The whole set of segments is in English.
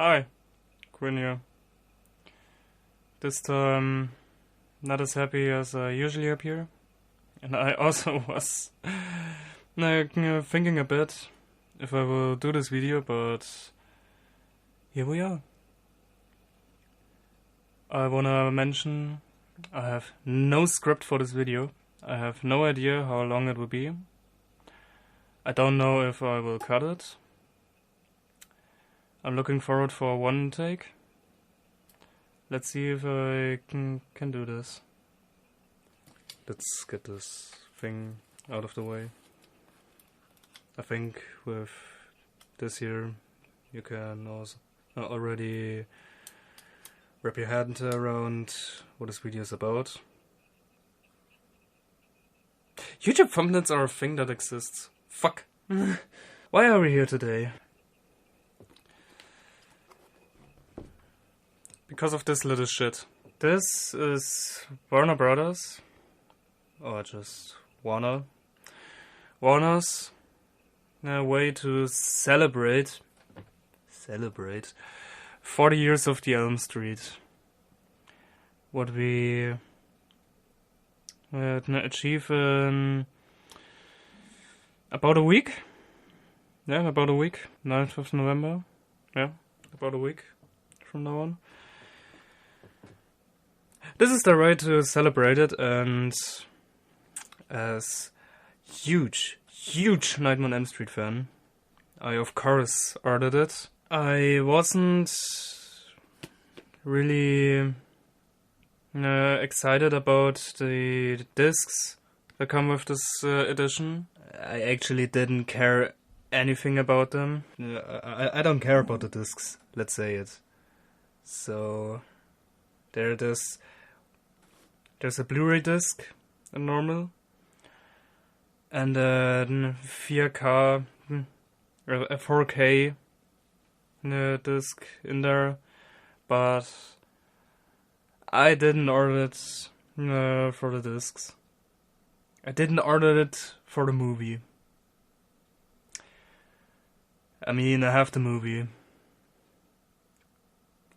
Hi, Quinn here. This time, not as happy as I usually appear. And I also was thinking a bit if I will do this video, but here we are. I wanna mention I have no script for this video. I have no idea how long it will be. I don't know if I will cut it. I'm looking forward for one take. Let's see if I can do this. Let's get this thing out of the way. I think with this here you can also already wrap your head around what this video is about. YouTube thumbnails are a thing that exists. Fuck. Why are we here today? Because of this little shit. This is Warner Brothers, or just Warner's way to celebrate 40 years of the Elm Street. What we achieve in about a week. Yeah, about a week. 9th of November. Yeah, about a week from now on. This is the way to celebrate it, and as huge Nightmare on Elm Street fan, I of course ordered it. I wasn't really excited about the discs that come with this edition. I actually didn't care anything about them. I don't care about the discs, let's say it. So there's a Blu-ray disc, a normal, and a 4K, or a 4K disc in there, but I didn't order it for the discs. I didn't order it for the movie. I mean, I have the movie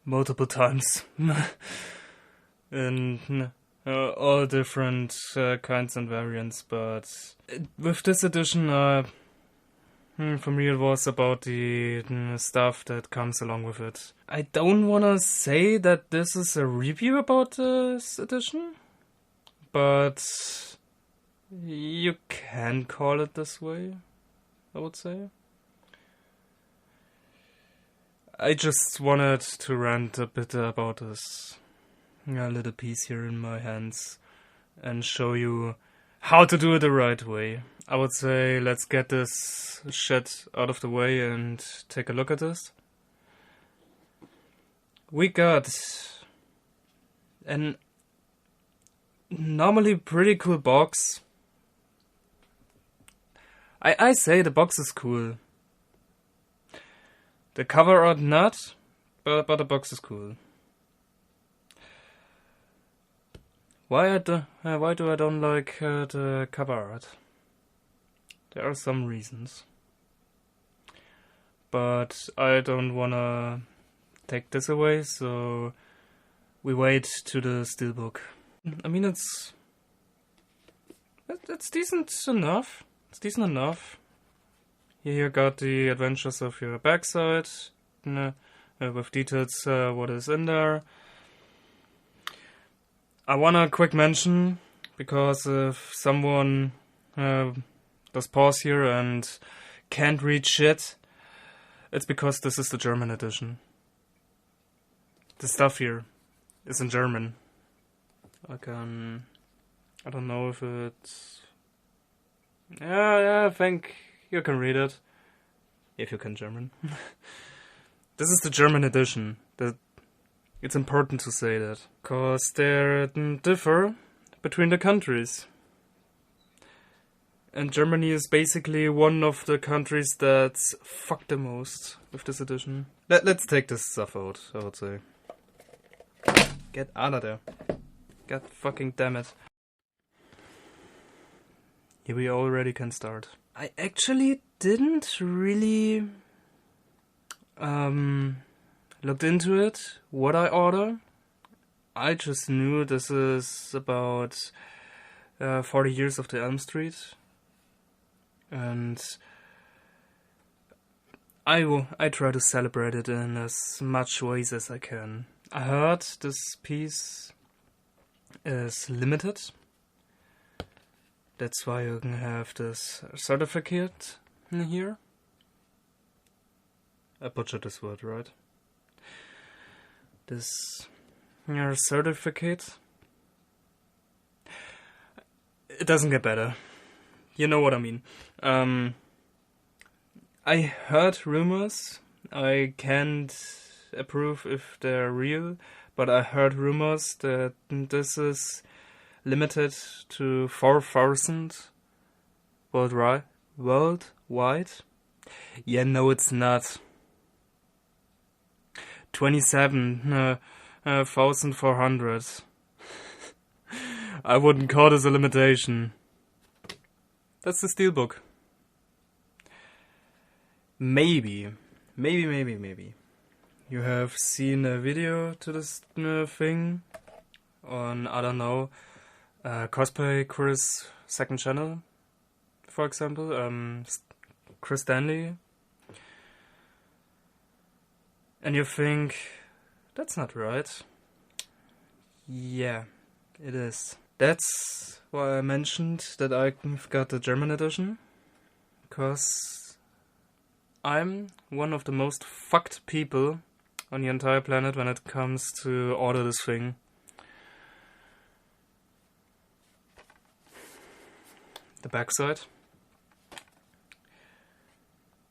multiple times in all different kinds and variants, but with this edition, for me it was about the stuff that comes along with it. I don't wanna say that this is a review about this edition, but you can call it this way, I would say. I just wanted to rant a bit about this little piece here in my hands and show you how to do it the right way. I would say let's get this shit out of the way and take a look at this. We got an normally pretty cool box. I say the box is cool. The cover art not, but the box is cool. Why do I don't like the cover art? There are some reasons, but I don't wanna take this away, so we wait to the Steelbook. I mean, it's decent enough. It's decent enough. Here you got the adventures of your backside, with details what is in there. I wanna quick mention, because if someone does pause here and can't read shit, it's because this is the German edition. The stuff here is in German. I don't know if it's... Yeah, I think you can read it, if you can German. This is the German edition. It's important to say that, because they differ between the countries. And Germany is basically one of the countries that's fucked the most with this edition. Let's take this stuff out, I would say. Get out of there. God fucking damn it. Here we already can start. I actually didn't really looked into it, what I order. I just knew this is about 40 years of the Elm Street. And I try to celebrate it in as much ways as I can. I heard this piece is limited. That's why you can have this certificate in here. I butchered this word, right? This certificate. It doesn't get better. You know what I mean. I heard rumors. I can't approve if they're real, but I heard rumors that this is limited to 4,000 worldwide. Yeah, no, it's not. 27,400. I wouldn't call this a limitation. That's the Steelbook. Maybe. You have seen a video to this thing on, I don't know, Cosplay Chris' second channel, for example, Chris Stanley. And you think, that's not right. Yeah, it is. That's why I mentioned that I've got the German edition. Because I'm one of the most fucked people on the entire planet when it comes to order this thing. The backside.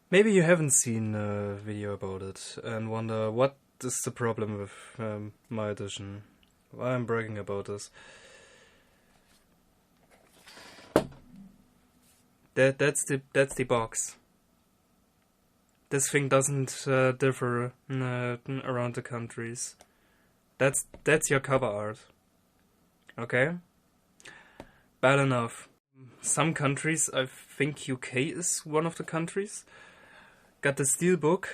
Maybe you haven't seen a video about it and wonder what is the problem with my edition. Why I'm bragging about this. That's the box. This thing doesn't differ around the countries. That's your cover art. Okay? Bad enough. Some countries, I think UK is one of the countries, got the Steelbook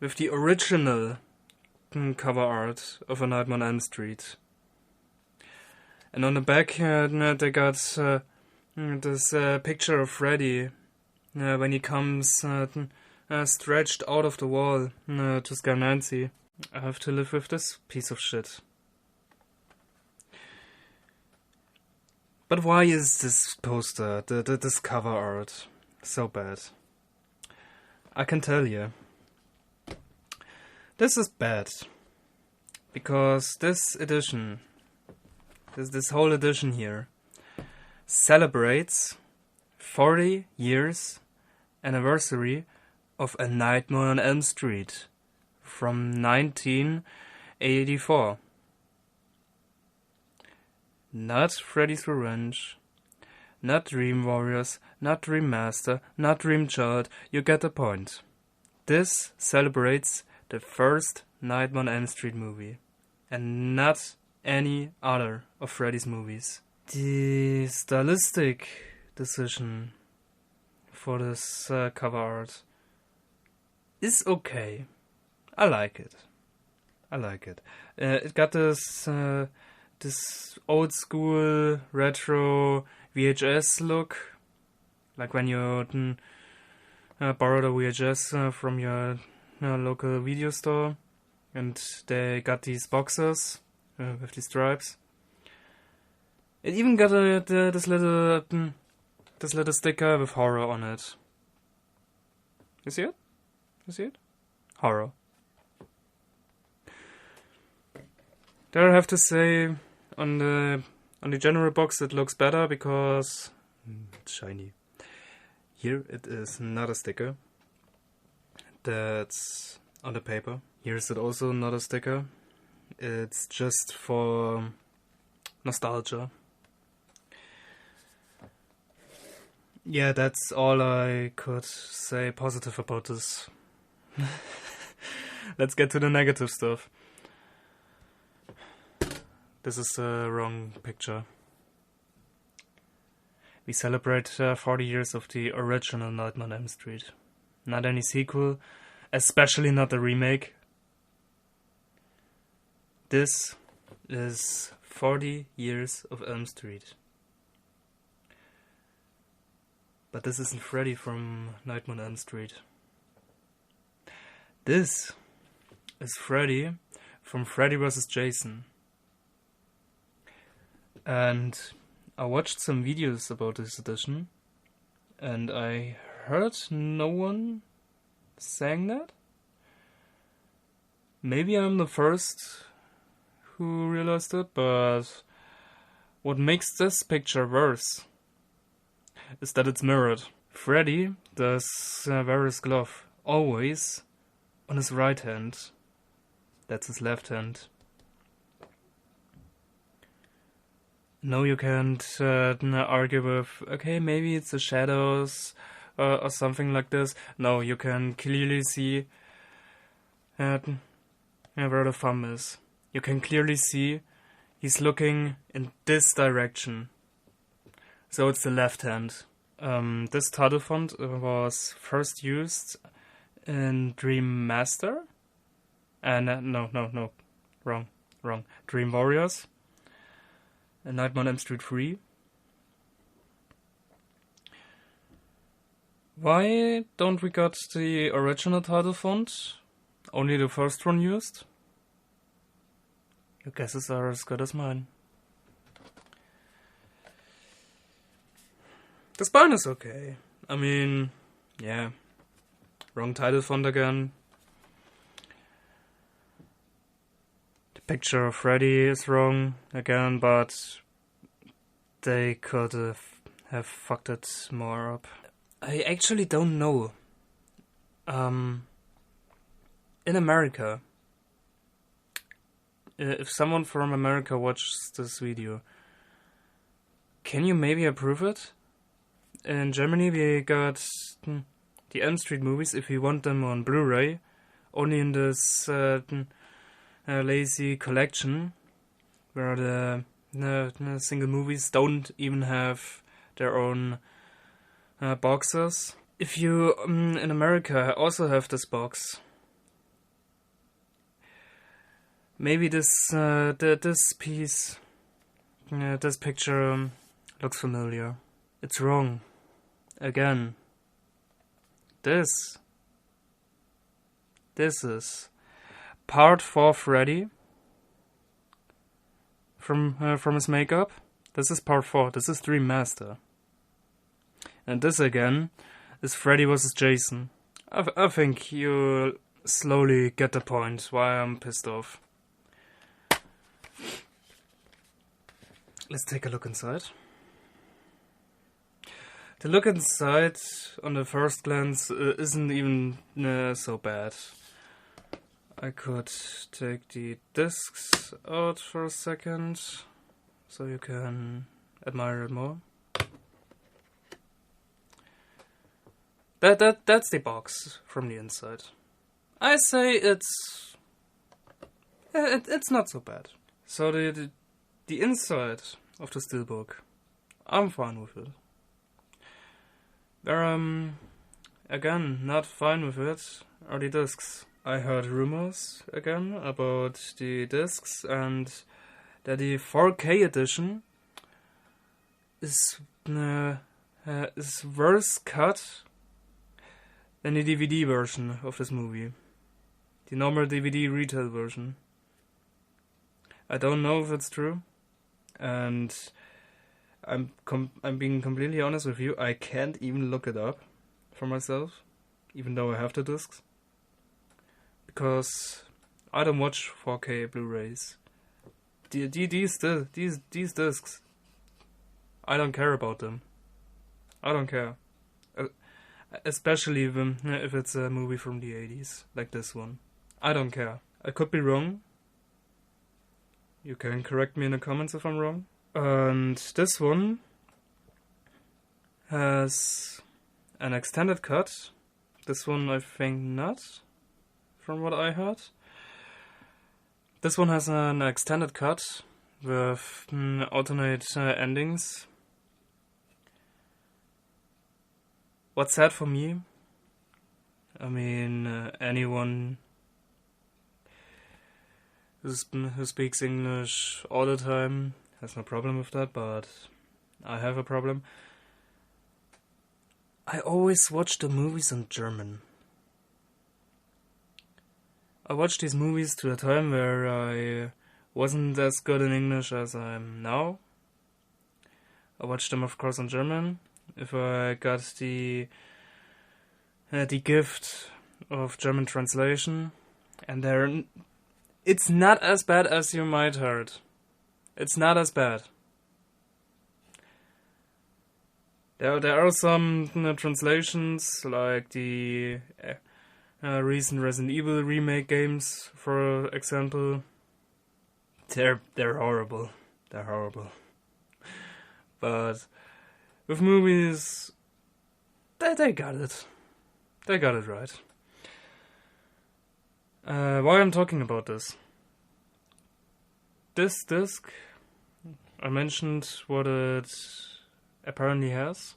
with the original cover art of A Nightmare on Elm Street. And on the back they got this picture of Freddy when he comes stretched out of the wall to scare Nancy. I have to live with this piece of shit. But why is this poster, this cover art, so bad? I can tell you. This is bad. Because this edition, this whole edition here, celebrates 40 years anniversary of A Nightmare on Elm Street from 1984. Not Freddy's Revenge, not Dream Warriors, not Dream Master, not Dream Child, you get the point. This celebrates the first Nightmare on Elm Street movie, and not any other of Freddy's movies. The stylistic decision for this cover art is okay. I like it. It got this old school retro VHS look, like when you borrowed a VHS from your local video store, and they got these boxes with these stripes. It even got this little sticker with horror on it. You see it? Horror. There I have to say, on the general box it looks better because it's shiny. Here it is not a sticker. That's on the paper. Here is it also not a sticker. It's just for nostalgia. Yeah, that's all I could say positive about this. Let's get to the negative stuff. This is the wrong picture. We celebrate 40 years of the original Nightmare on Elm Street. Not any sequel, especially not the remake. This is 40 years of Elm Street. But this isn't Freddy from Nightmare on Elm Street. This is Freddy from Freddy vs. Jason. And I watched some videos about this edition, and I heard no one saying that. Maybe I'm the first who realized it, but what makes this picture worse is that it's mirrored. Freddy does wear his glove always on his right hand. That's his left hand. No, you can't argue with, okay, maybe it's the shadows or something like this. No, you can clearly see where the thumb is. You can clearly see he's looking in this direction. So it's the left hand. This title font was first used in Dream Master. No, wrong. Dream Warriors. And Nightmare on Elm Street 3. Why don't we got the original title font? Only the first one used? Your guesses are as good as mine. The spine is okay. I mean, yeah. Wrong title font again. The picture of Freddy is wrong again, but they could have fucked it more up. I actually don't know. In America, if someone from America watches this video, can you maybe approve it? In Germany we got the Elm Street movies, if we want them on Blu-ray, only in this lazy collection, where the single movies don't even have their own boxes. If you in America also have this box, maybe this this piece, this picture looks familiar. It's wrong. Again. This is part 4 Freddy from his makeup. This is part 4. This is Dream Master. And this again is Freddy vs. Jason. I think you slowly get the point why I'm pissed off. Let's take a look inside. The look inside on the first glance isn't even so bad. I could take the discs out for a second so you can admire it more. That's the box from the inside. I say it's not so bad. So the inside of the Steelbook, I'm fine with it. Where I'm again not fine with it are the discs. I heard rumors again about the discs and that the 4K edition is worse cut than the DVD version of this movie. The normal DVD retail version. I don't know if it's true, and I'm being completely honest with you, I can't even look it up for myself, even though I have the discs. Because I don't watch 4K Blu-rays. These discs, I don't care about them. I don't care. Especially if it's a movie from the 80s, like this one. I don't care. I could be wrong. You can correct me in the comments if I'm wrong. And this one has an extended cut. This one I think not, from what I heard. This one has an extended cut with alternate endings. What's sad for me? I mean, anyone who speaks English all the time has no problem with that, but I have a problem. I always watch the movies in German. I watched these movies to a time where I wasn't as good in English as I am now. I watched them, of course, in German. If I got the gift of German translation, and it's not as bad as you might heard. It's not as bad. There are some translations, like the recent Resident Evil remake games, for example. They're horrible. They're horrible. But with movies, they got it. They got it right. Why I'm talking about this? This disc, I mentioned what it apparently has.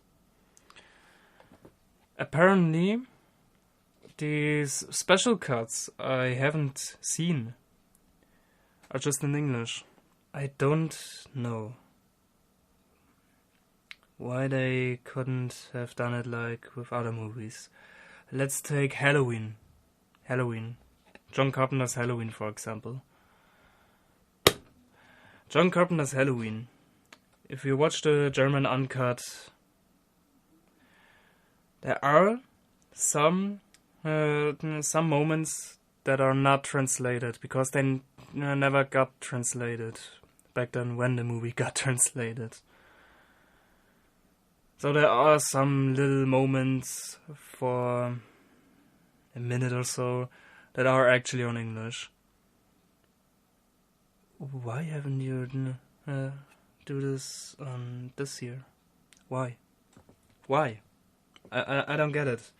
Apparently, these special cuts I haven't seen are just in English. I don't know why they couldn't have done it like with other movies. Let's take Halloween. John Carpenter's Halloween, for example. John Carpenter's Halloween. If you watch the German uncut, there are some moments that are not translated because they never got translated back then when the movie got translated. So there are some little moments for a minute or so that are actually on English. Why haven't you do this on this year? Why? I don't get it.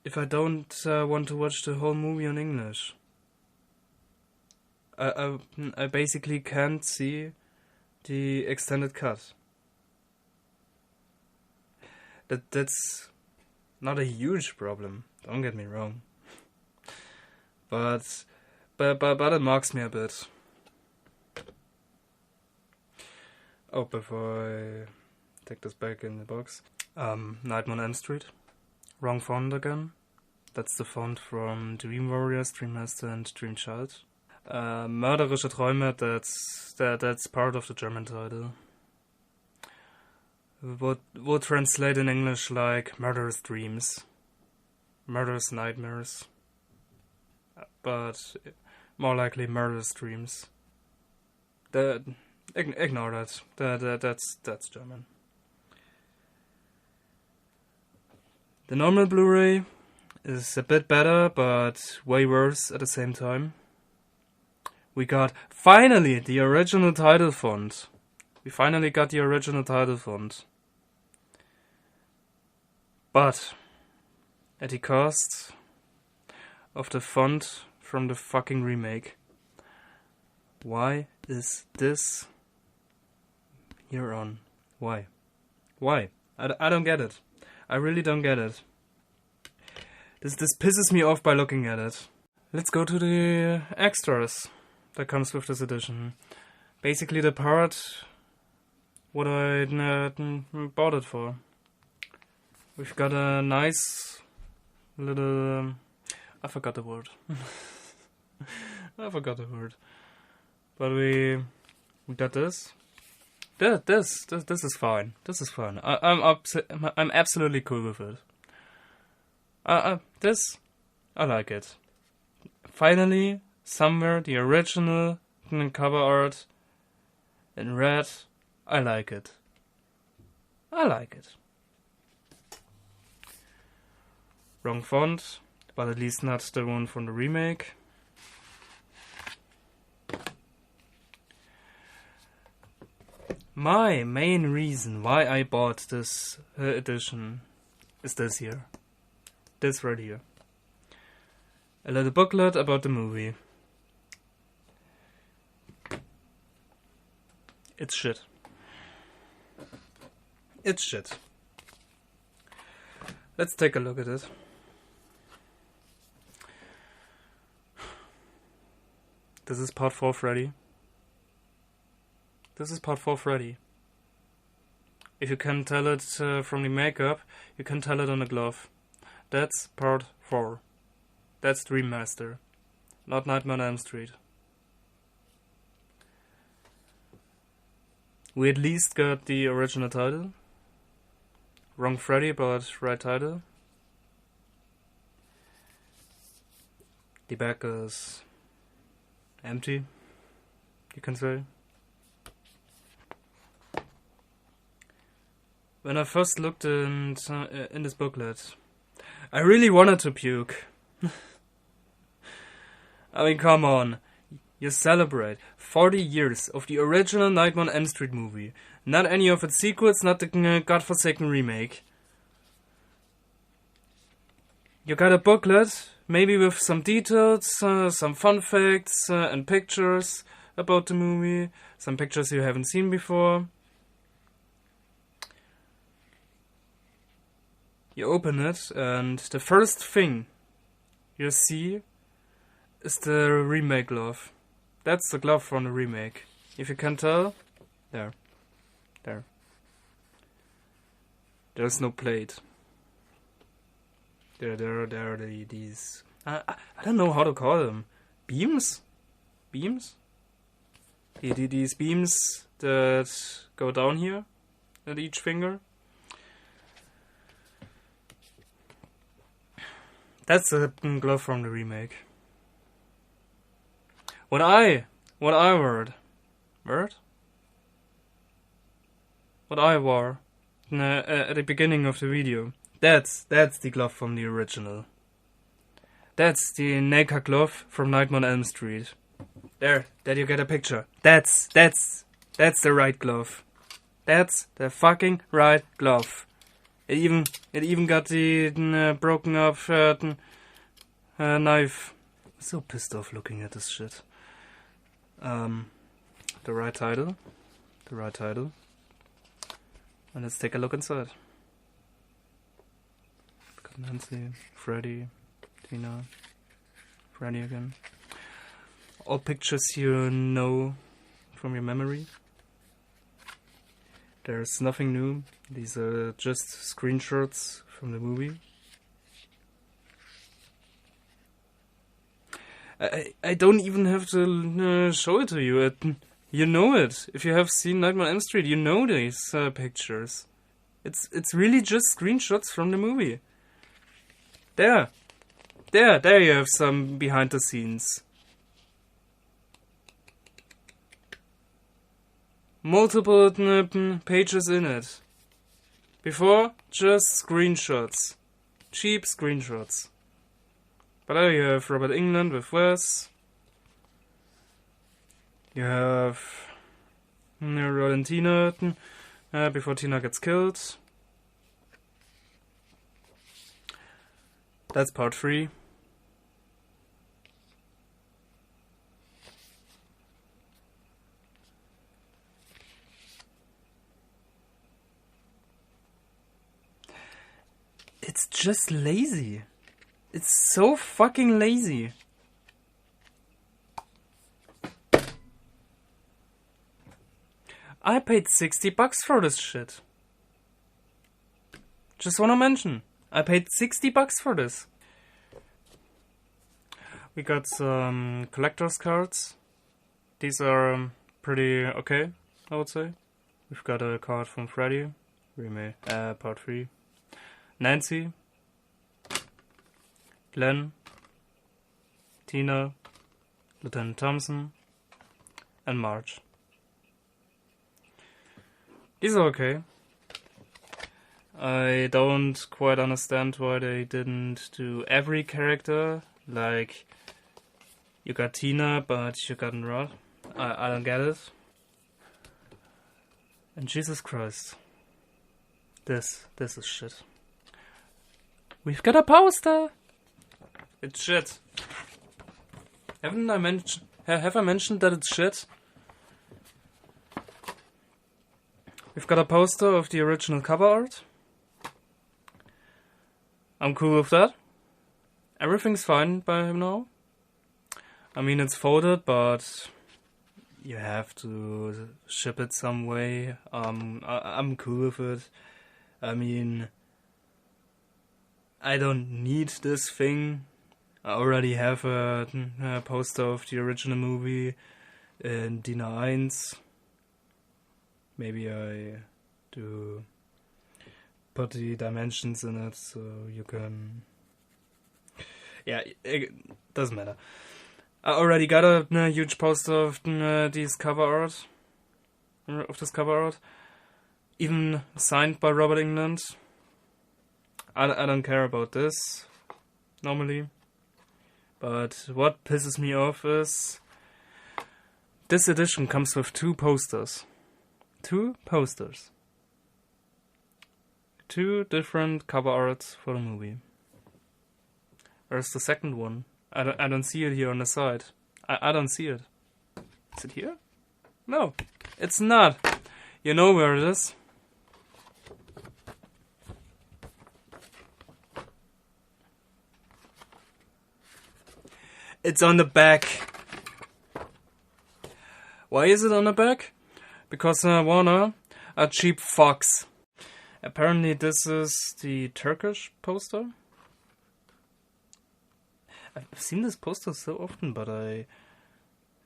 If I don't want to watch the whole movie on English, I basically can't see the extended cut. That's not a huge problem. Don't get me wrong. But it marks me a bit. Oh, before I take this back in the box. Nightmare on Elm Street. Wrong font again. That's the font from Dream Warriors, Dream Master and Dream Child. Mörderische Träume, that's part of the German title. Would translate in English like Murderous Dreams. Murderous Nightmares. But more likely Murderous Dreams. Ignore that. That's German. The normal Blu-ray is a bit better, but way worse at the same time. We got finally the original title font. We finally got the original title font. But at the cost of the font from the fucking remake. Why is this here on? Why? I don't get it. I really don't get it. This pisses me off by looking at it. Let's go to the extras that comes with this edition. Basically the part what I bought it for. We've got a nice little... I forgot the word. But we got this. This is fine. This is fine. I'm absolutely cool with it. This, I like it. Finally, somewhere the original cover art in red. I like it. Wrong font, but at least not the one from the remake. My main reason why I bought this edition is this here. This right here. A little booklet about the movie. It's shit. Let's take a look at it. This is part 4 Freddy. This is part 4 Freddy. If you can tell it from the makeup, you can tell it on the glove. That's part 4. That's Dream Master, not Nightmare on Elm Street. We at least got the original title. Wrong Freddy, but right title. The back is empty, you can say. When I first looked in this booklet, I really wanted to puke. I mean, come on. You celebrate 40 years of the original Nightmare on Elm Street movie. Not any of its sequels, not the godforsaken remake. You got a booklet, maybe with some details, some fun facts, and pictures about the movie. Some pictures you haven't seen before. You open it, and the first thing you see is the remake glove. That's the glove from the remake. If you can tell, there. There's no plate. There are these. I don't know how to call them. Beams? These beams that go down here at each finger. That's the glove from the remake. What I wore at the beginning of the video. That's the glove from the original. That's the NECA glove from Nightmare on Elm Street. There you get a picture. That's the right glove. That's the fucking right glove. It even got the broken up knife. I'm so pissed off looking at this shit. The right title. And let's take a look inside. Got Nancy, Freddy, Tina, Freddy again. All pictures you know from your memory. There's nothing new. These are just screenshots from the movie. I don't even have to show it to you. You know it. If you have seen Nightmare on Elm Street, you know these pictures. It's really just screenshots from the movie. There you have some behind the scenes. Multiple pages in it. Before, just screenshots. Cheap screenshots. But there you have Robert England with Wes. You have Rod and Tina before Tina gets killed. That's part 3. It's just lazy. It's so fucking lazy. I paid $60 for this shit. Just wanna mention, I paid $60 for this. We got some collector's cards. These are pretty okay, I would say. We've got a card from Freddy, remake, part 3. Nancy, Glenn, Tina, Lieutenant Thompson, and Marge. These are okay. I don't quite understand why they didn't do every character. Like, you got Tina, but you got Rod. I don't get it. And Jesus Christ. This is shit. We've got a poster! It's shit. Have I mentioned that it's shit? We've got a poster of the original cover art. I'm cool with that. Everything's fine by him now. I mean, it's folded, but you have to ship it some way. I'm cool with it. I mean, I don't need this thing. I already have a poster of the original movie in DIN A1. Maybe I do put the dimensions in it so you can... Yeah, it doesn't matter. I already got a huge poster of this cover art. Even signed by Robert England. I don't care about this, normally. But what pisses me off is... this edition comes with 2 posters. 2 posters. 2 different cover arts for the movie. Where's the second one? I don't see it here on the side. I don't see it. Is it here? No, it's not. You know where it is. It's on the back. Why is it on the back? Because Warner a cheap fox. Apparently this is the Turkish poster. I've seen this poster so often, but I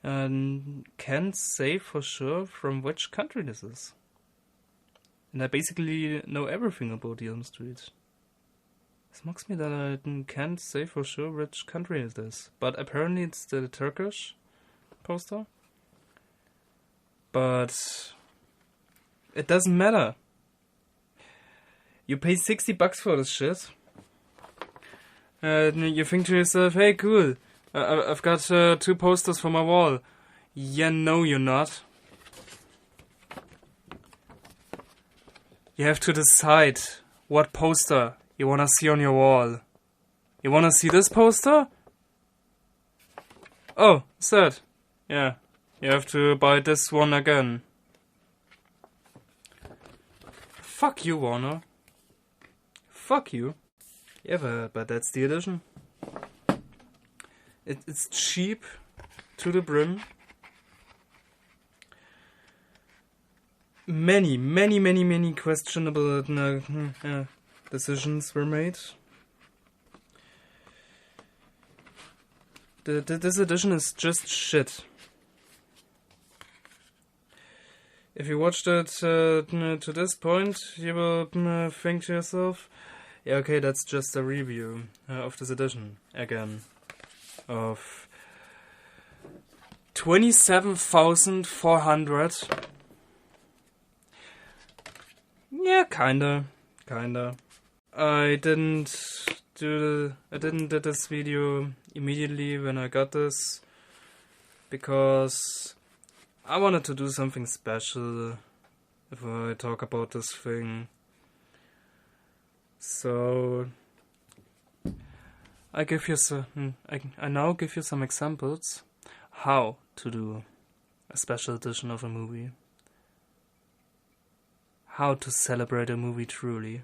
can't say for sure from which country this is. And I basically know everything about Elm Street. It mocks me that I can't say for sure which country it is. But apparently it's the Turkish poster. But it doesn't matter. You pay $60 for this shit. You think to yourself, hey, cool, I've got 2 posters for my wall. Yeah, no, you're not. You have to decide what poster you wanna see on your wall. You wanna see this poster? Oh, sad. Yeah, you have to buy this one again. Fuck you, Warner. Fuck you. Yeah, but that's the edition. It's cheap to the brim. Many questionable decisions were made. This edition is just shit. If you watched it to this point, you will think to yourself, yeah, okay, that's just a review of this edition, again, of 27,400. Yeah, kinda. I didn't do this video immediately when I got this, because I wanted to do something special if I talk about this thing. So I now give you some examples how to do a special edition of a movie. How to celebrate a movie truly.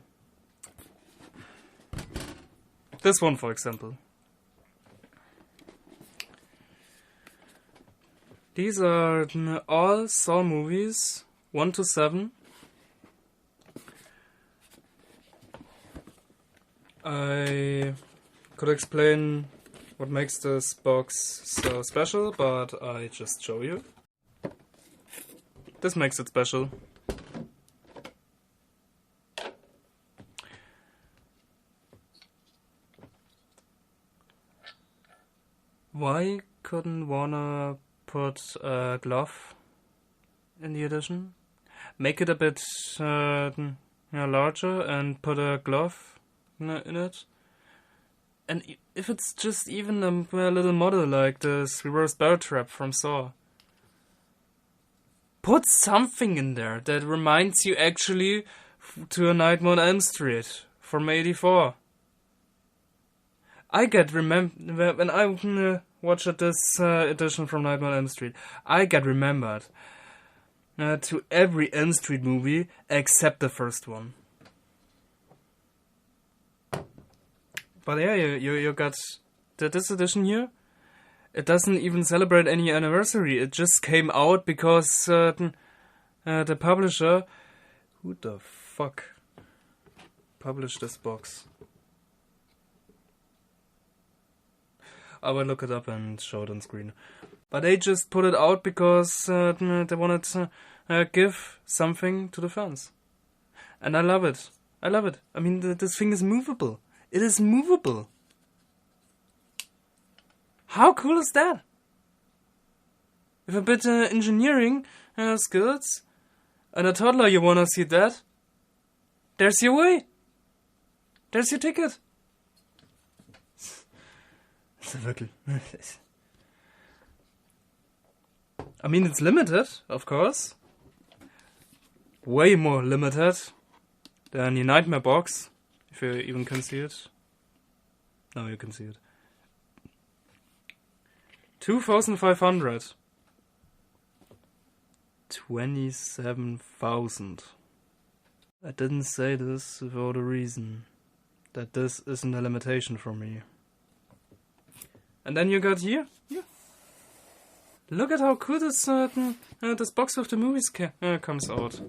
This one, for example. These are all Saw movies, 1 to 7. I could explain what makes this box so special, but I just show you. This makes it special. Why couldn't Warner put a glove in the edition? Make it a bit larger and put a glove in it. And if it's just even a little model like this reverse bear trap from Saw, put something in there that reminds you actually to A Nightmare on Elm Street from '84. I get when I watched this edition from Nightmare on Elm Street, I get remembered to every Elm Street movie except the first one. But yeah, you got this edition here. It doesn't even celebrate any anniversary. It just came out because the publisher... Who the fuck published this box? I will look it up and show it on screen. But they just put it out because they wanted to give something to the fans. And I love it. I love it. I mean, this thing is movable. It is movable. How cool is that? With a bit engineering skills and a toddler, you wanna see that? There's your way. There's your ticket. Wirklich. I mean, it's limited, of course. Way more limited than the Nightmare box, if you even can see it. No, you can see it. 2,500. 27,000. I didn't say this without a reason. That this isn't a limitation for me. And then you got here. Look at how cool this this box with the movies comes out.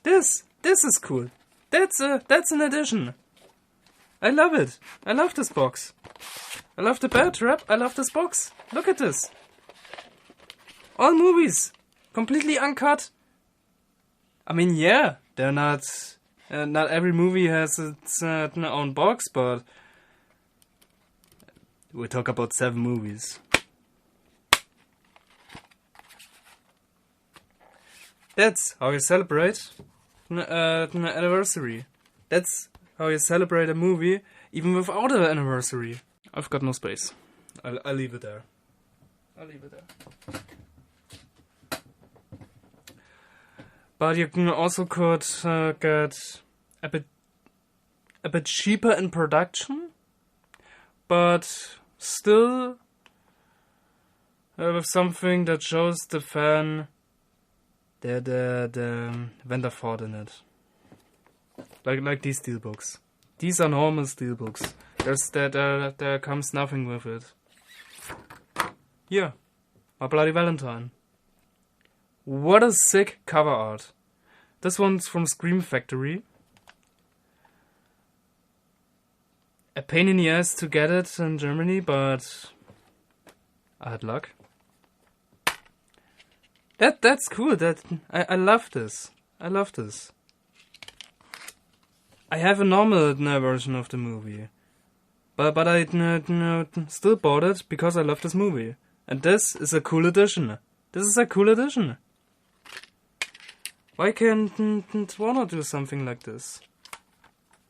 This is cool. That's an addition. I love it. I love this box. I love the bear trap. I love this box. Look at this. All movies, completely uncut. I mean, yeah, they're not. Not every movie has its own box, but we talk about 7 movies. That's how you celebrate an anniversary. That's how you celebrate a movie, even without an anniversary. I've got no space. I'll leave it there. But you can also could get a bit cheaper in production, but still with something that shows the fan the vendor thought in it. Like these Steelbooks. These are normal Steelbooks. There comes nothing with it. Here, my bloody Valentine. What a sick cover art. This one's from Scream Factory. A pain in the ass to get it in Germany, but I had luck. That's cool. I love this. I love this. I have a normal version of the movie, but I still bought it because I love this movie. And this is a cool edition. This is a cool edition. Why can't Warner do something like this?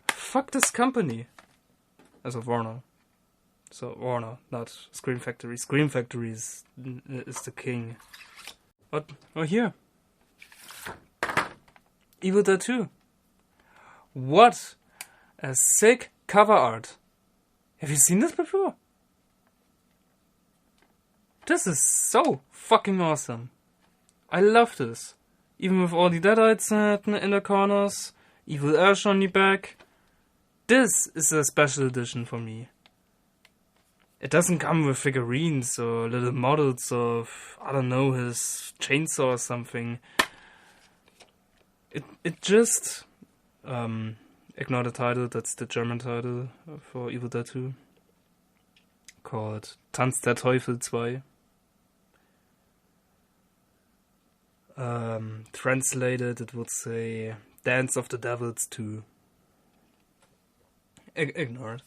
Fuck this company. As of Warner. So Warner, not Scream Factory. Scream Factory is the king. What? Oh, here. Evil Dead 2. What a sick cover art. Have you seen this before? This is so fucking awesome. I love this. Even with all the deadites in the corners. Evil Ash on the back. This is a special edition for me. It doesn't come with figurines or little models of, I don't know, his chainsaw or something. It just... ignore the title, that's the German title for Evil Dead 2. Called Tanz der Teufel 2. Translated, it would say Dance of the Devils 2. Ignore it.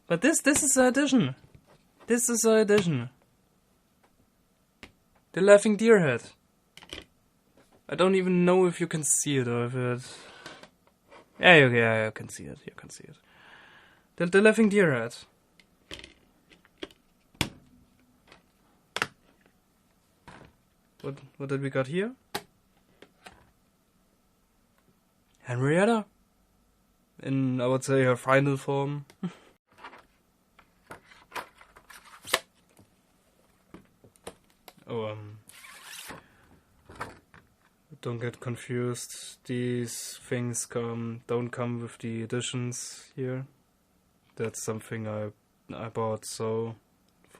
But this is an edition. This is an edition. The Laughing Deer Head. I don't even know if you can see it or if it... Yeah, you can see it. You can see it. The Laughing Deer Head. What did we got here? Henrietta. In, I would say, her final form. Don't get confused. These things don't come with the editions here. That's something I bought, so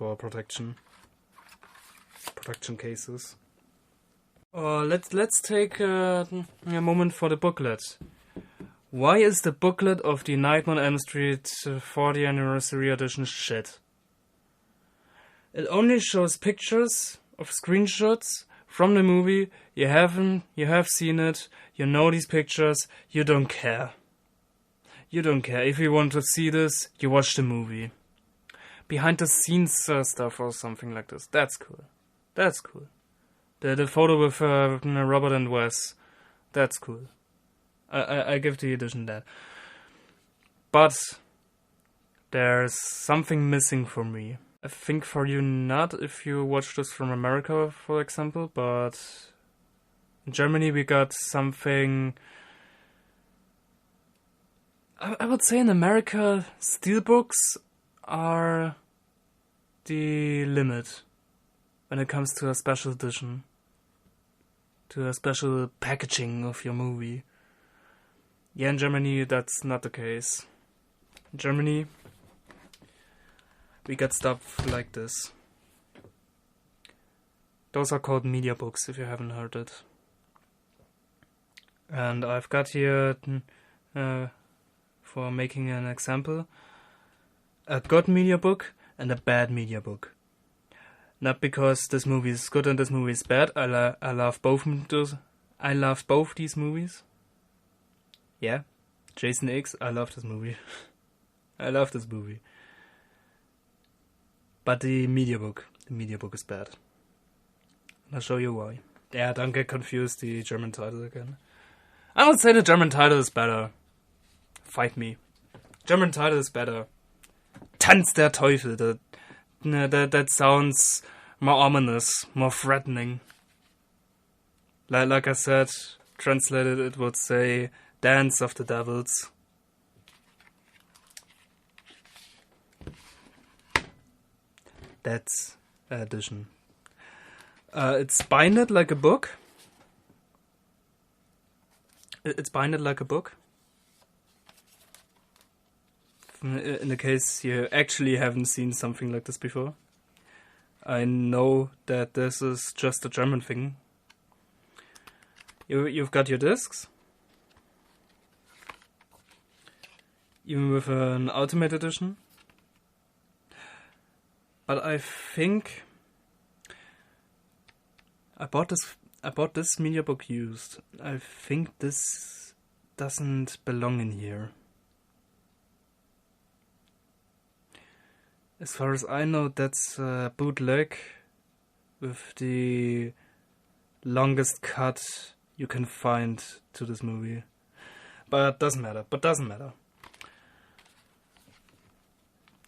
for protection cases. Let's take a moment for the booklet. Why is the booklet of the Nightmare on Elm Street 40th Anniversary Edition shit? It only shows pictures of screenshots from the movie. You have seen it, you know these pictures, you don't care. You don't care. If you want to see this, you watch the movie. Behind the scenes stuff or something like this. That's cool. That's cool. The photo with Robert and Wes. That's cool. I give the edition that. But there's something missing for me. I think for you not, if you watch this from America, for example, but in Germany we got something. I would say in America, Steelbooks are the limit when it comes to a special edition, to a special packaging of your movie. Yeah, in Germany that's not the case. In Germany, we got stuff like this. Those are called Mediabooks, if you haven't heard it. And I've got here, for making an example, a good Mediabook and a bad Mediabook. Not because this movie is good and this movie is bad. I love both these movies. Yeah, Jason X. I love this movie. I love this movie. But the Mediabook is bad. And I'll show you why. Yeah, don't get confused. The German title again. I would say the German title is better. Fight me. German title is better. Tanz der Teufel. That sounds more ominous, more threatening. Like I said, translated it would say Dance of the Devils. That's edition. It's binded like a book. It's binded like a book. In the case you actually haven't seen something like this before. I know that this is just a German thing. You've got your discs. Even with an Ultimate Edition. But I think I bought this Mediabook used. I think this doesn't belong in here. As far as I know, that's a bootleg with the longest cut you can find to this movie. But doesn't matter.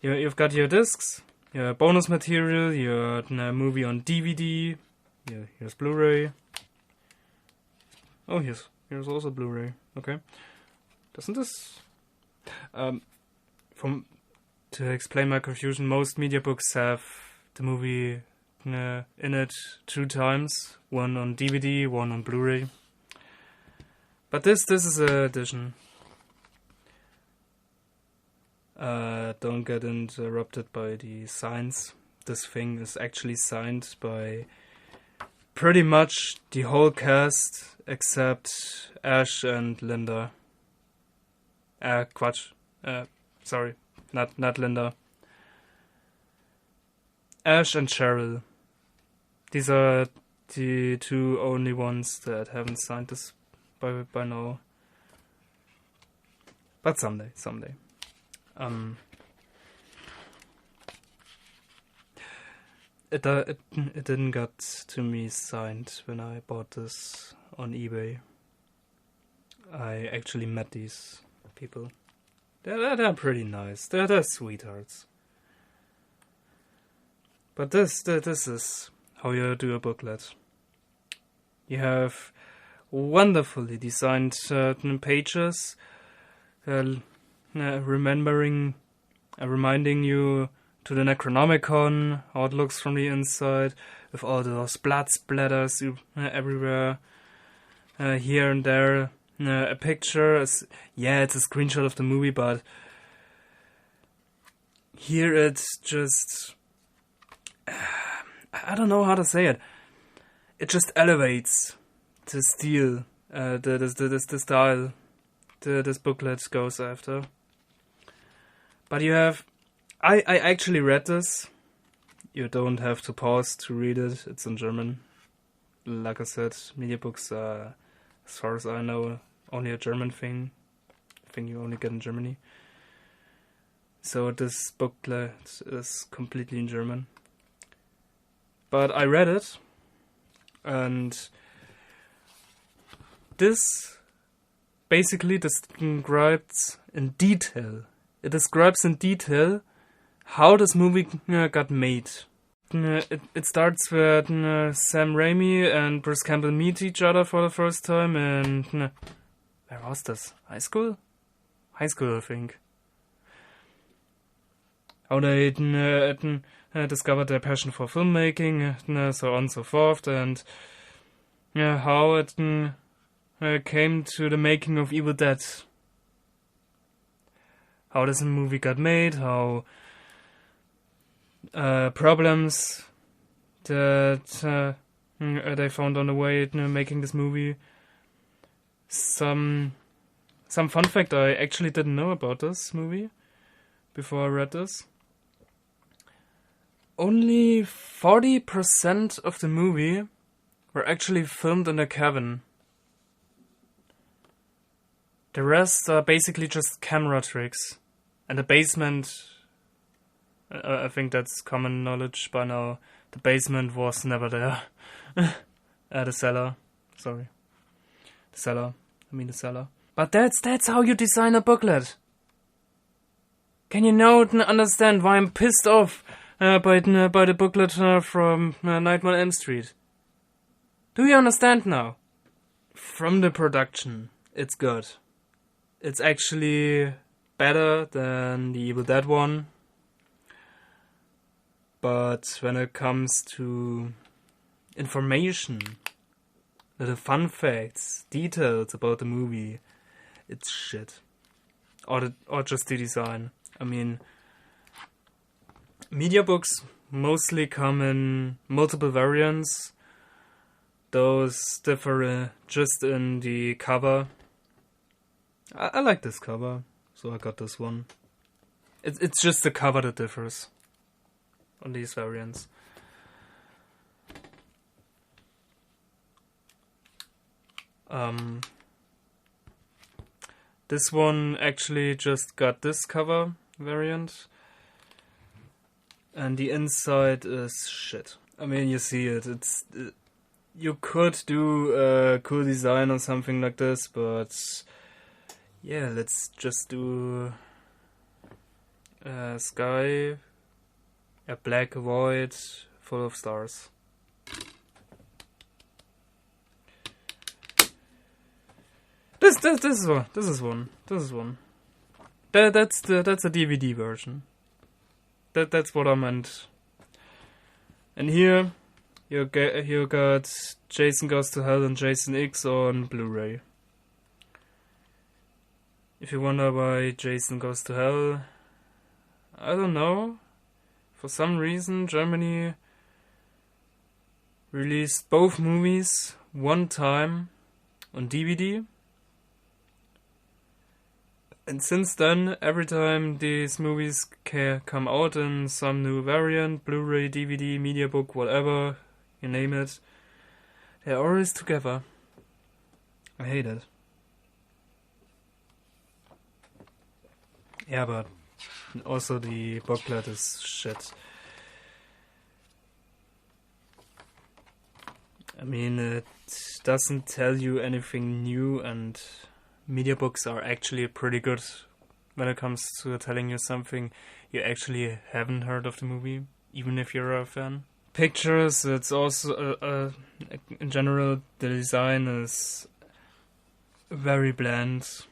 You've got your discs, your bonus material, your movie on DVD. Here's Blu-ray. Oh, here's also Blu-ray. Okay. Doesn't this... To explain my confusion, most Mediabooks have the movie in it 2 times. One on DVD, one on Blu-ray. But this is an edition. Don't get interrupted by the signs. This thing is actually signed by pretty much the whole cast except Ash and Linda. Sorry. Not Linda. Ash and Cheryl. These are the 2 only ones that haven't signed this by now. But someday. It didn't get to me signed when I bought this on eBay. I actually met these people. They're pretty nice. They're sweethearts. But this is how you do a booklet. You have wonderfully designed pages, reminding you to the Necronomicon, how it looks from the inside, with all those blood splatters everywhere, here and there. A picture, it's a screenshot of the movie, but here it's just I don't know how to say it. It just elevates the style, the style this booklet goes after. But you have... I actually read this. You don't have to pause to read it. It's in German. Like I said, Mediabooks are, as far as I know, only a German thing. Thing you only get in Germany. So this booklet is completely in German. But I read it, and this basically describes in detail. It describes in detail how this movie got made. It starts with Sam Raimi and Bruce Campbell meet each other for the first time, and where was this? High school? High school, I think. How they discovered their passion for filmmaking, so on and so forth, and how it came to the making of Evil Dead. How this movie got made, how problems that they found on the way making this movie. Some fun fact I actually didn't know about this movie before I read this. Only 40% of the movie were actually filmed in a cabin. The rest are basically just camera tricks. And the basement, I think that's common knowledge by now, the basement was never there. The cellar. Sorry. The cellar. The cellar. But that's how you design a booklet. Can you now understand why I'm pissed off by the booklet from Nightmare on Elm Street? Do you understand now? From the production, it's good. It's actually better than the Evil Dead one. But when it comes to information, the fun facts, details about the movie, it's shit. Or just the design. I mean, Mediabooks mostly come in multiple variants. Those differ just in the cover. I like this cover, so I got this one. It's just the cover that differs on these variants. This one actually just got this cover variant. And the inside is shit. I mean, you see it. You could do a cool design or something like this, but yeah, let's just do a sky, a black void full of stars. This is one. That's a DVD version. That's what I meant. And here you got Jason Goes to Hell and Jason X on Blu-ray. If you wonder why Jason Goes to Hell, I don't know. For some reason, Germany released both movies one time on DVD. And since then, every time these movies come out in some new variant, Blu-ray, DVD, Mediabook, whatever, you name it, they're always together. I hate it. Yeah, but also the booklet is shit. I mean, it doesn't tell you anything new, and Mediabooks are actually pretty good when it comes to telling you something you actually haven't heard of the movie, even if you're a fan. Pictures, it's also, in general, the design is very bland.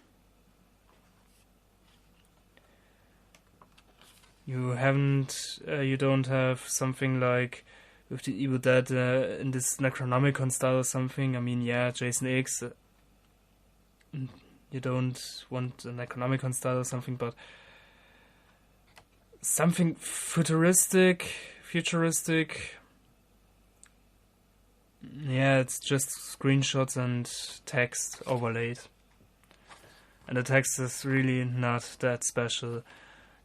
You don't have something like with the Evil Dead in this Necronomicon style or something. I mean, yeah, Jason X. You don't want an Necronomicon style or something, but something futuristic, futuristic. Yeah, it's just screenshots and text overlaid. And the text is really not that special.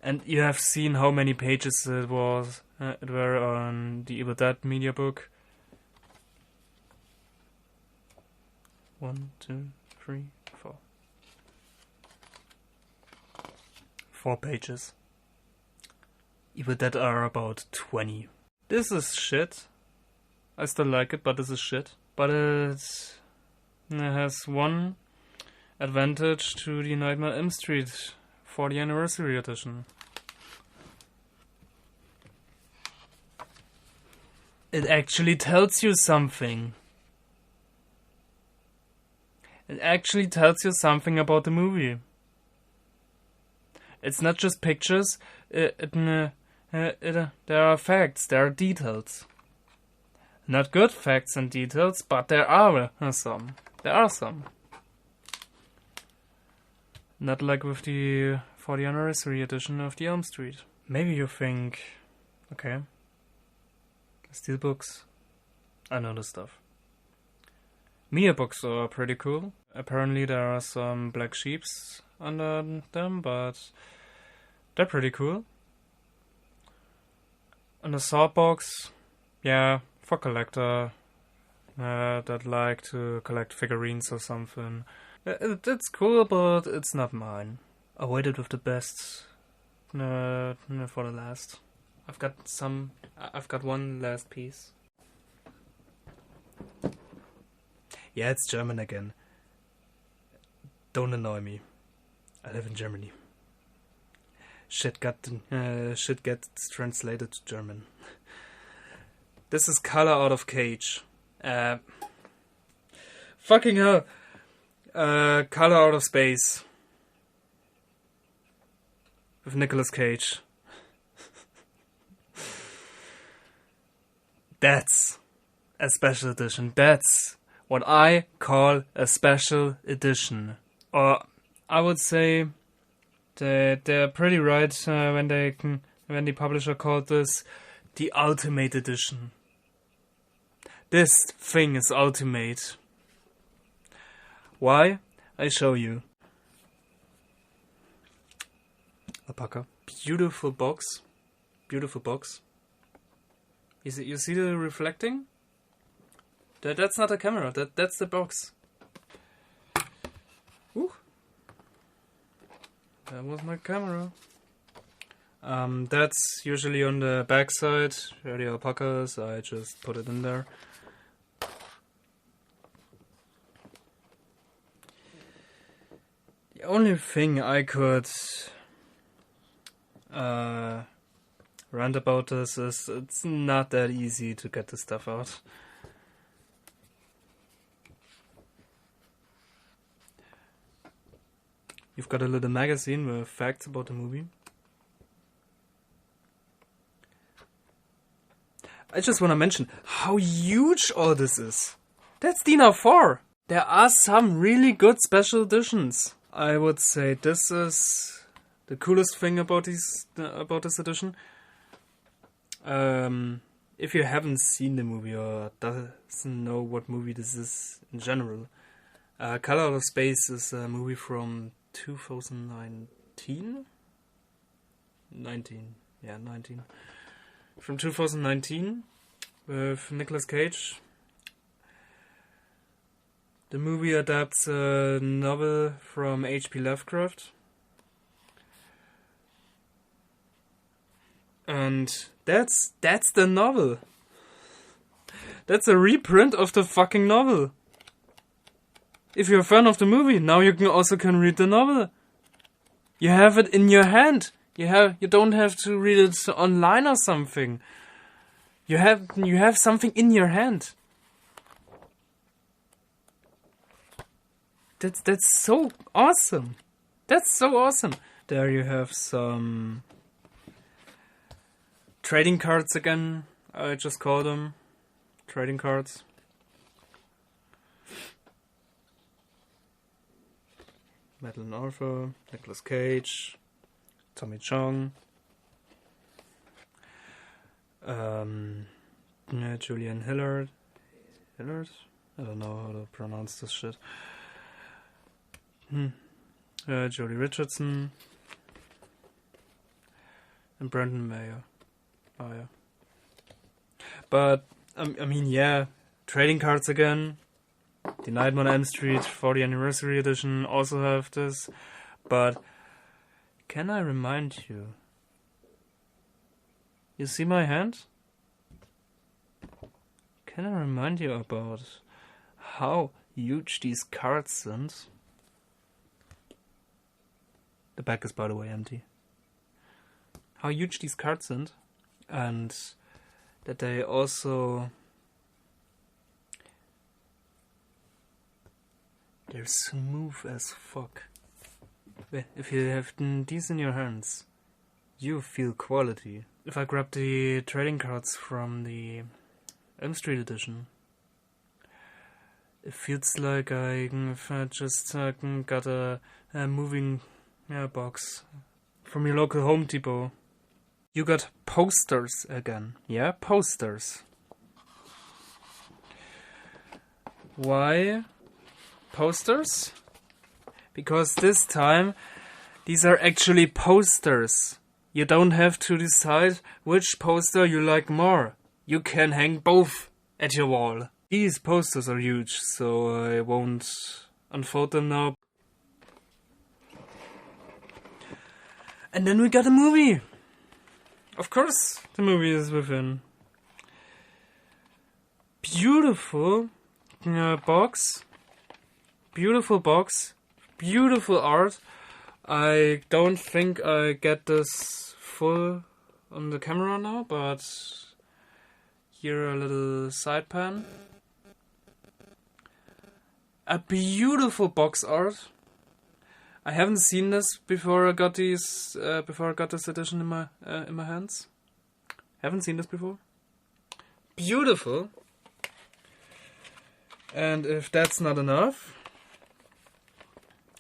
And you have seen how many pages it were on the Evil Dead Mediabook. 1, 2, 3, 4. 4 pages. Evil Dead are about 20. This is shit. I still like it, but this is shit. But it has one advantage to the Nightmare on Elm Street 40th Anniversary Edition. It actually tells you something. It actually tells you something about the movie. It's not just pictures. There are facts, there are details. Not good facts and details, but there are some. There are some. Not like with the 40th Anniversary Edition of the Elm Street. Maybe you think, okay, Steelbooks, I know this stuff. Mediabooks are pretty cool. Apparently there are some black sheeps under them, but they're pretty cool. And the Steelbooks, yeah, for collector that like to collect figurines or something. It's cool, but it's not mine. I waited with the best for the last. I've got one last piece. Yeah, it's German again. Don't annoy me. I live in Germany. Shit gets translated to German. This is Color Out of Cage. Fucking hell. Color Out of Space. With Nicolas Cage. That's a special edition. That's what I call a special edition. Or I would say that they're pretty right when the publisher called this the Ultimate Edition. This thing is ultimate. Why? I show you. Alpaca. Beautiful box. Beautiful box. You see the reflecting? That's not a camera. That's the box. Ooh. That was my camera. That's usually on the back side where the alpaca is. I just put it in there. The only thing I could rant about this is it's not that easy to get this stuff out. You've got a little magazine with facts about the movie. I just want to mention how huge all this is. That's DIN A4. There are some really good special editions. I would say this is the coolest thing about this edition. If you haven't seen the movie or doesn't know what movie this is in general, Color Out of Space is a movie from 2019? 19. From 2019 with Nicolas Cage. The movie adapts a novel from H.P. Lovecraft. And that's the novel. That's a reprint of the fucking novel. If you're a fan of the movie, now you can read the novel. You have it in your hand. You don't have to read it online or something. You have something in your hand. That's so awesome. That's so awesome. There you have some trading cards again. I just call them trading cards. Madeline Arthur, Nicolas Cage, Tommy Chong. Julian Hillard? I don't know how to pronounce this shit. Jodie Richardson. And Brendan Mayer. Oh, yeah. But, I mean, yeah, trading cards again. The Nightmare on Elm Street 40th Anniversary Edition also have this. But, can I remind you? You see my hand? Can I remind you about how huge these cards are? The back is, by the way, empty. How huge these cards are, and that they also... They're smooth as fuck. If you have these in your hands, you feel quality. If I grab the trading cards from the Elm Street edition, it feels like I just got a moving box from your local Home Depot. You got posters again. Yeah, posters. Why posters? Because this time these are actually posters. You don't have to decide which poster you like more. You can hang both at your wall. These posters are huge, so I won't unfold them now. And then we got a movie. Of course, the movie is within. Beautiful box. Beautiful box. Beautiful art. I don't think I get this full on the camera now, but here a little side pan. A beautiful box art. I haven't seen this before I got these. Before I got this edition in my hands. Haven't seen this before. Beautiful. And if that's not enough,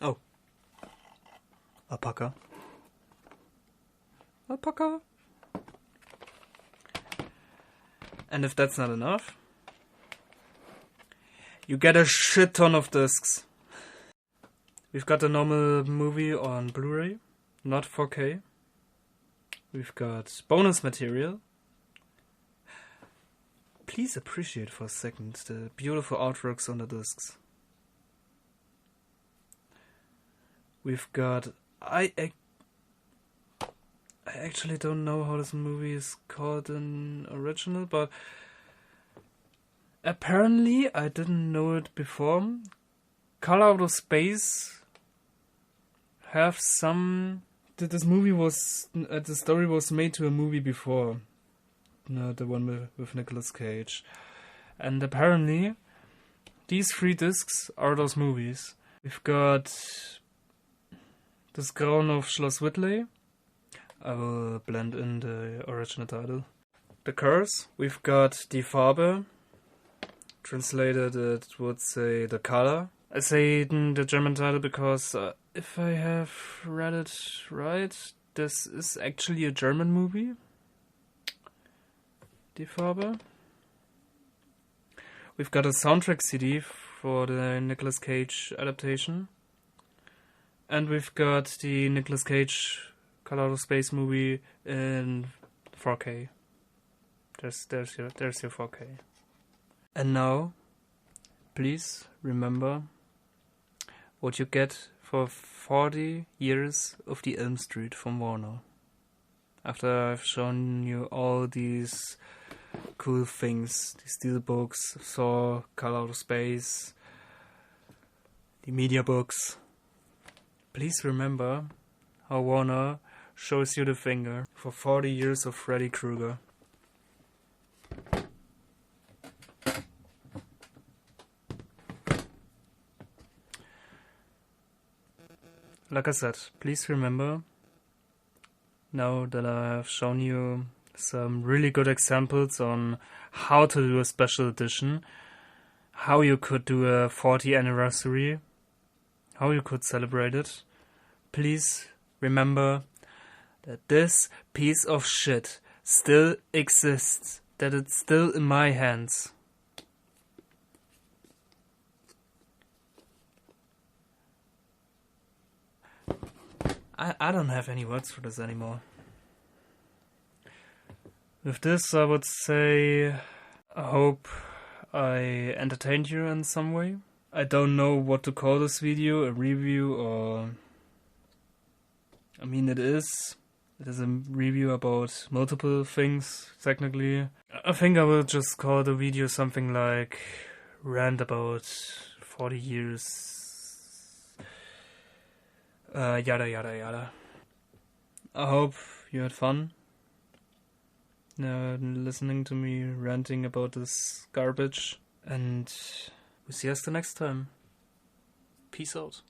oh, alpaca. And if that's not enough, you get a shit ton of discs. We've got a normal movie on Blu-ray, not 4K. We've got bonus material. Please appreciate for a second the beautiful artworks on the discs. We've got... I actually don't know how this movie is called in original, but apparently I didn't know it before. Color Out of Space have some... This movie was... the story was made to a movie before. No, the one with Nicolas Cage. And apparently these 3 discs are those movies. We've got Das Grauen auf Schloss Whitley. I will blend in the original title. The Curse. We've got Die Farbe. Translated it would say The Color. I say the German title because if I have read it right, this is actually a German movie. Die Farbe. We've got a soundtrack CD for the Nicolas Cage adaptation. And we've got the Nicolas Cage Color Out of Space movie in 4K. There's your 4K. And now, please remember what you get for 40 years of the Elm Street from Warner. After I've shown you all these cool things, the Steelbooks, Saw, Color Out of Space, the Mediabooks, please remember how Warner shows you the finger for 40 years of Freddy Krueger. Like I said, please remember, now that I have shown you some really good examples on how to do a special edition, how you could do a 40th anniversary, how you could celebrate it, please remember that this piece of shit still exists that it's still in my hands. I don't have any words for this anymore. With this, I would say I hope I entertained you in some way. I don't know what to call this video, a review or... I mean, it is a review about multiple things, technically. I think I will just call the video something like rant about 40 years... yada yada yada. I hope you had fun listening to me ranting about this garbage, and we'll see us the next time. Peace out.